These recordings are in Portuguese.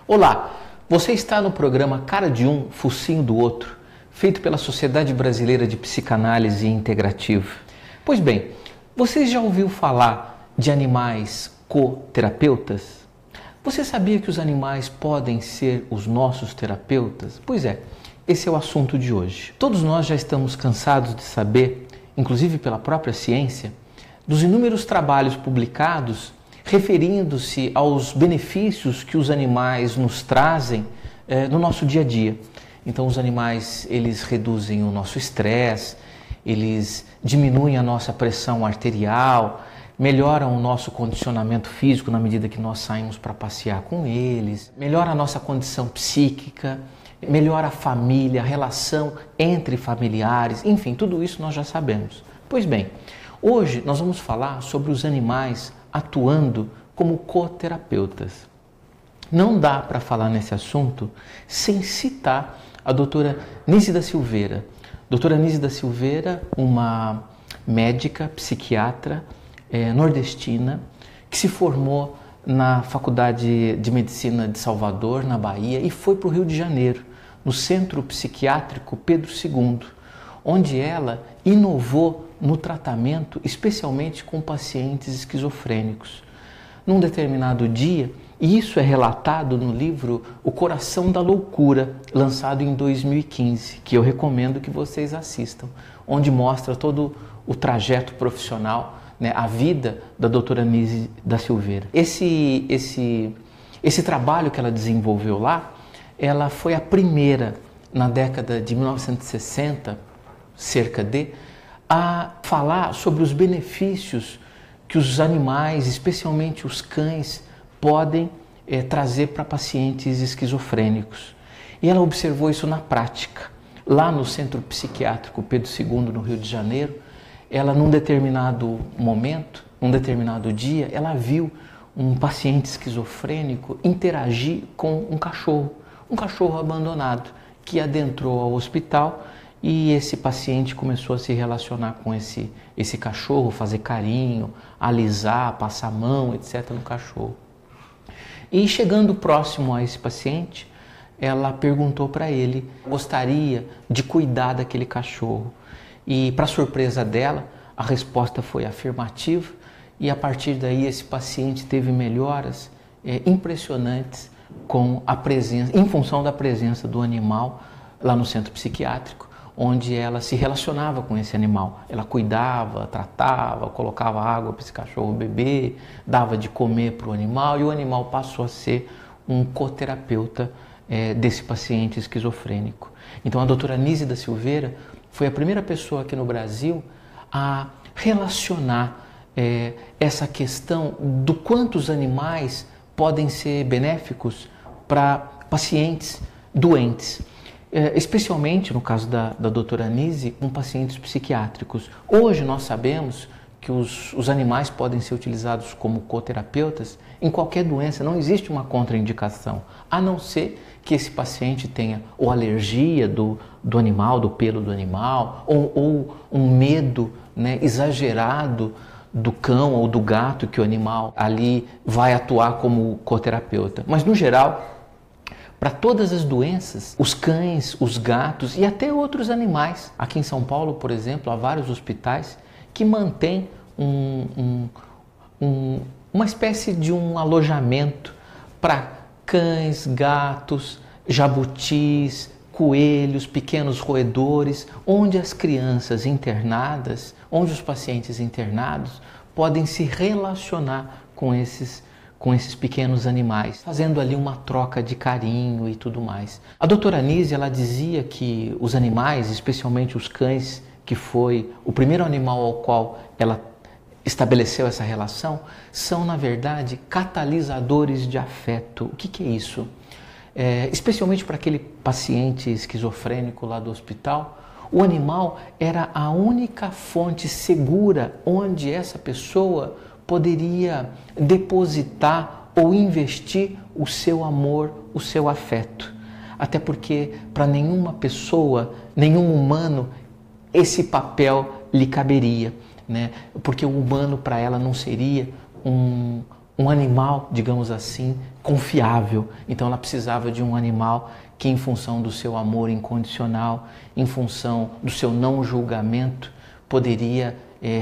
Olá, você está no programa Cara de Um, Focinho do Outro, feito pela Sociedade Brasileira de Psicanálise Integrativa. Pois bem, você já ouviu falar de animais coterapeutas? Você sabia que os animais podem ser os nossos terapeutas? Pois é, esse é o assunto de hoje. Todos nós já estamos cansados de saber, inclusive pela própria ciência, dos inúmeros trabalhos publicados referindo-se aos benefícios que os animais nos trazem no nosso dia a dia. Então, os animais, eles reduzem o nosso estresse, eles diminuem a nossa pressão arterial, melhoram o nosso condicionamento físico na medida que nós saímos para passear com eles, melhora a nossa condição psíquica, melhora a família, a relação entre familiares, enfim, tudo isso nós já sabemos. Pois bem, hoje nós vamos falar sobre os animais atuando como coterapeutas. Não dá para falar nesse assunto sem citar a doutora Nise da Silveira. Doutora Nise da Silveira, uma médica, psiquiatra nordestina, que se formou na Faculdade de Medicina de Salvador, na Bahia, e foi para o Rio de Janeiro, no Centro Psiquiátrico Pedro II, onde ela inovou no tratamento, especialmente com pacientes esquizofrênicos. Num determinado dia, e isso é relatado no livro O Coração da Loucura, lançado em 2015, que eu recomendo que vocês assistam, onde mostra todo o trajeto profissional, a vida da doutora Nise da Silveira. Esse trabalho que ela desenvolveu lá, ela foi a primeira, na década de 1960, a falar sobre os benefícios que os animais, especialmente os cães, podem trazer para pacientes esquizofrênicos. E ela observou isso na prática. Lá no Centro Psiquiátrico Pedro II, no Rio de Janeiro, ela, num determinado momento, num determinado dia, ela viu um paciente esquizofrênico interagir com um cachorro abandonado, que adentrou ao hospital. E esse paciente começou a se relacionar com esse cachorro, fazer carinho, alisar, passar a mão, etc. no cachorro. E chegando próximo a esse paciente, ela perguntou para ele, gostaria de cuidar daquele cachorro. E, para surpresa dela, a resposta foi afirmativa. E a partir daí esse paciente teve melhoras impressionantes com a presença, em função da presença do animal lá no centro psiquiátrico, onde ela se relacionava com esse animal. Ela cuidava, tratava, colocava água para esse cachorro beber, dava de comer para o animal, e o animal passou a ser um coterapeuta desse paciente esquizofrênico. Então a doutora Nise da Silveira foi a primeira pessoa aqui no Brasil a relacionar essa questão do quanto os animais podem ser benéficos para pacientes doentes. Especialmente no caso da doutora Nise, com pacientes psiquiátricos. Hoje nós sabemos que os animais podem ser utilizados como coterapeutas em qualquer doença, não existe uma contraindicação, a não ser que esse paciente tenha ou alergia do animal, do pelo do animal, ou um medo exagerado do cão ou do gato, que o animal ali vai atuar como coterapeuta. Mas no geral, para todas as doenças, os cães, os gatos e até outros animais. Aqui em São Paulo, por exemplo, há vários hospitais que mantêm uma espécie de um alojamento para cães, gatos, jabutis, coelhos, pequenos roedores, onde as crianças internadas, onde os pacientes internados podem se relacionar com esses pequenos animais, fazendo ali uma troca de carinho e tudo mais. A doutora Nise, ela dizia que os animais, especialmente os cães, que foi o primeiro animal ao qual ela estabeleceu essa relação, são, na verdade, catalisadores de afeto. O que é isso? Especialmente para aquele paciente esquizofrênico lá do hospital, o animal era a única fonte segura onde essa pessoa poderia depositar ou investir o seu amor, o seu afeto. Até porque para nenhuma pessoa, nenhum humano, esse papel lhe caberia, porque o humano para ela não seria um animal, digamos assim, confiável. Então ela precisava de um animal que, em função do seu amor incondicional, em função do seu não julgamento, poderia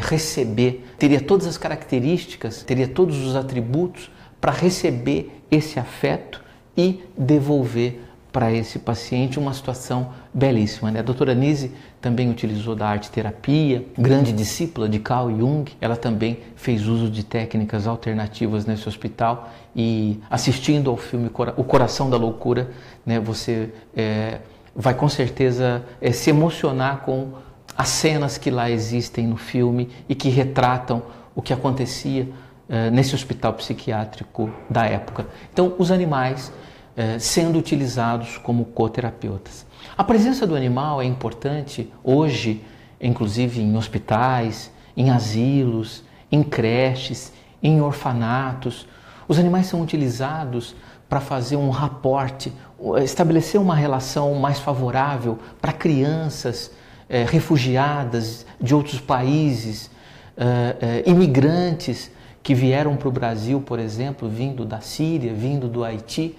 receber, teria todas as características, teria todos os atributos para receber esse afeto e devolver para esse paciente uma situação belíssima, né? A doutora Nise também utilizou da arte-terapia, grande discípula de Carl Jung. Ela também fez uso de técnicas alternativas nesse hospital, e assistindo ao filme O Coração da Loucura, né, você vai com certeza se emocionar com as cenas que lá existem no filme e que retratam o que acontecia nesse hospital psiquiátrico da época. Então, os animais sendo utilizados como coterapeutas. A presença do animal é importante hoje, inclusive em hospitais, em asilos, em creches, em orfanatos. Os animais são utilizados para fazer um raporte, estabelecer uma relação mais favorável para crianças refugiadas de outros países, imigrantes que vieram para o Brasil, por exemplo, vindo da Síria, vindo do Haiti.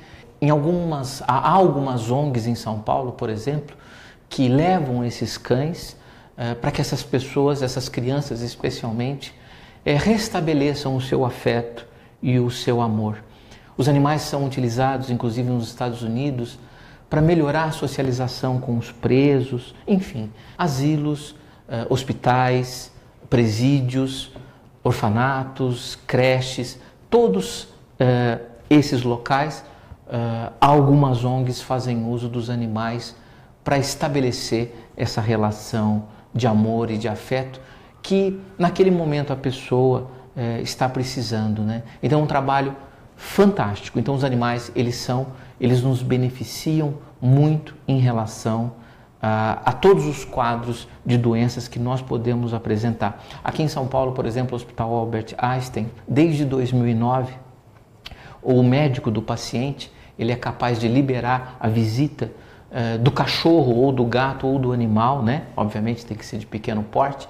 Há algumas ONGs em São Paulo, por exemplo, que levam esses cães para que essas pessoas, essas crianças especialmente, restabeleçam o seu afeto e o seu amor. Os animais são utilizados, inclusive nos Estados Unidos, para melhorar a socialização com os presos, enfim, asilos, hospitais, presídios, orfanatos, creches, todos esses locais. Algumas ONGs fazem uso dos animais para estabelecer essa relação de amor e de afeto que naquele momento a pessoa está precisando, né? Então é um trabalho fantástico. Então os animais, eles nos beneficiam muito em relação a todos os quadros de doenças que nós podemos apresentar. Aqui em São Paulo, por exemplo, o Hospital Albert Einstein, desde 2009, o médico do paciente, ele é capaz de liberar a visita do cachorro ou do gato ou do animal, né? Obviamente tem que ser de pequeno porte,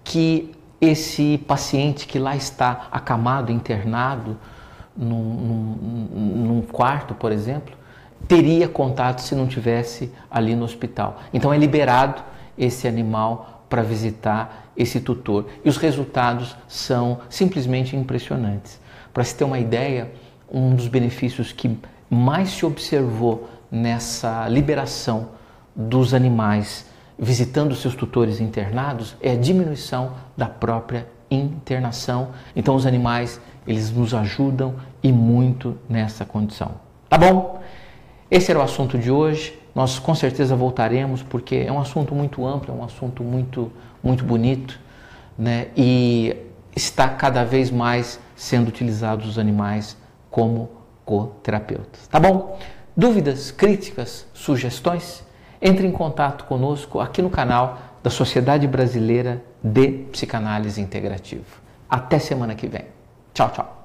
que esse paciente que lá está acamado, internado num quarto, por exemplo, teria contato se não tivesse ali no hospital. Então é liberado esse animal para visitar esse tutor. E os resultados são simplesmente impressionantes. Para se ter uma ideia, um dos benefícios que mais se observou nessa liberação dos animais visitando seus tutores internados é a diminuição da própria internação. Então os animais, eles nos ajudam e muito nessa condição. Tá bom? Esse era o assunto de hoje. Nós com certeza voltaremos, porque é um assunto muito amplo, é um assunto muito bonito, né? E está cada vez mais sendo utilizados os animais como coterapeutas. Tá bom? Dúvidas, críticas, sugestões? Entre em contato conosco aqui no canal da Sociedade Brasileira de Psicanálise Integrativa. Até semana que vem. Tchau, tchau.